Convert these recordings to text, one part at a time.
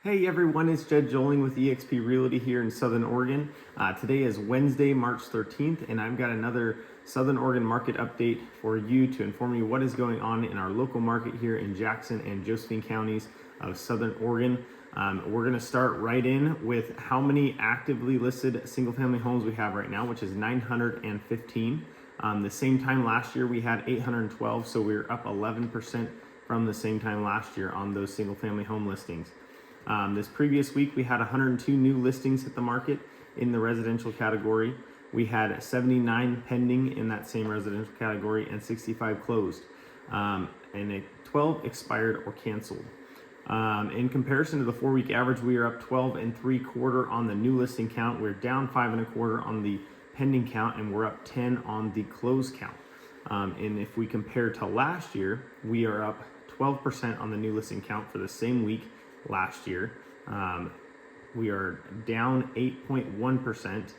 Hey everyone, it's Jed Joling with eXp Realty here in Southern Oregon. Today is Wednesday, March 13th, and I've got another Southern Oregon market update for you to inform you what is going on in our local market here in Jackson and Josephine counties of Southern Oregon. We're going to start right in with how many actively listed single-family homes we have right now, which is 915. The same time last year we had 812, so we're up 11% from the same time last year on those single-family home listings. This previous week, we had 102 new listings hit the market in the residential category. We had 79 pending in that same residential category and 65 closed. And 12 expired or canceled. In comparison to the 4-week average, we are up 12 and 3/4 on the new listing count. We're down 5 1/4 on the pending count, and we're up 10 on the closed count. And if we compare to last year, we are up 12% on the new listing count for the same week last year. We are down 8.1%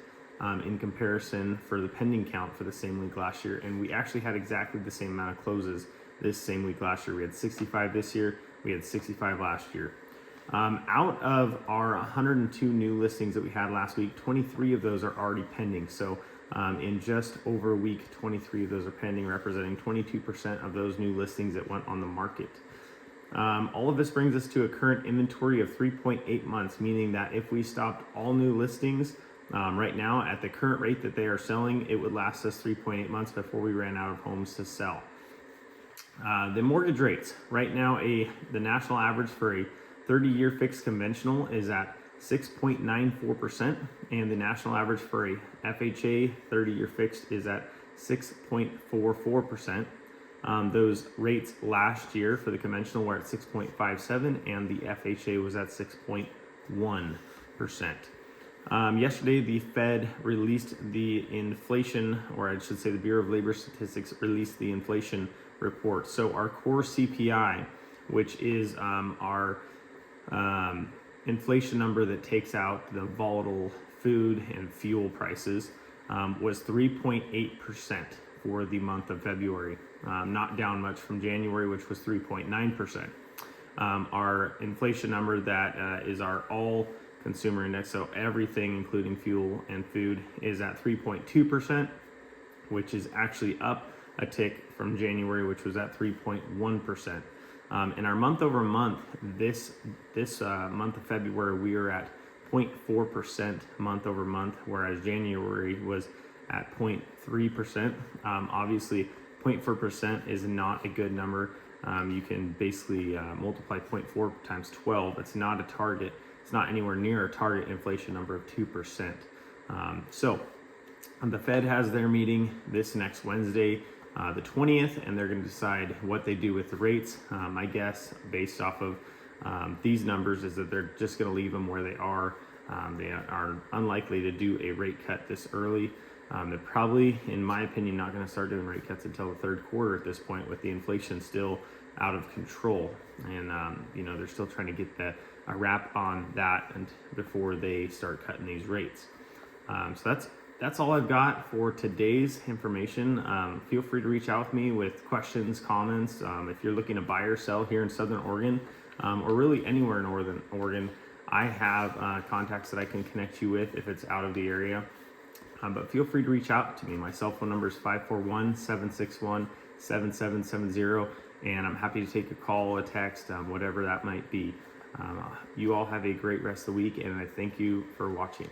in comparison for the pending count for the same week last year, and we actually had exactly the same amount of closes this same week last year. We had 65 this year, we had 65 last year. Out of our 102 new listings that we had last week, 23 of those are already pending. So in just over a week, 23 of those are pending, representing 22% of those new listings that went on the market. All of this brings us to a current inventory of 3.8 months, meaning that if we stopped all new listings right now at the current rate that they are selling, it would last us 3.8 months before we ran out of homes to sell. The mortgage rates right now, the national average for a 30-year fixed conventional is at 6.94%, and the national average for a FHA 30-year fixed is at 6.44%. Those rates last year for the conventional were at 6.57 and the FHA was at 6.1%. Yesterday, the Fed released the inflation, or I should say the Bureau of Labor Statistics released the inflation report. So our core CPI, which is our inflation number that takes out the volatile food and fuel prices, was 3.8% for the month of February, not down much from January, which was 3.9%. Our inflation number that is our all consumer index, so everything including fuel and food, is at 3.2%, which is actually up a tick from January, which was at 3.1%. In our month over month, this month of February, we are at 0.4% month over month, whereas January was at 0.3%. Obviously 0.4% is not a good number. You can basically multiply 0.4 times 12. It's not a target. It's not anywhere near a target inflation number of 2%. So the Fed has their meeting this next Wednesday, the 20th, and they're going to decide what they do with the rates. My guess, based off of these numbers, is that they're just going to leave them where they are. They are unlikely to do a rate cut this early. They're probably, in my opinion, not going to start doing rate cuts until the third quarter at this point, with the inflation still out of control. And they're still trying to get a wrap on that and before they start cutting these rates. So that's all I've got for today's information. Feel free to reach out with me with questions, comments. If you're looking to buy or sell here in Southern Oregon, or really anywhere in Northern Oregon, I have contacts that I can connect you with if it's out of the area. But feel free to reach out to me. My cell phone number is 541-761-7770, and I'm happy to take a call, a text, whatever that might be. You all have a great rest of the week, and I thank you for watching.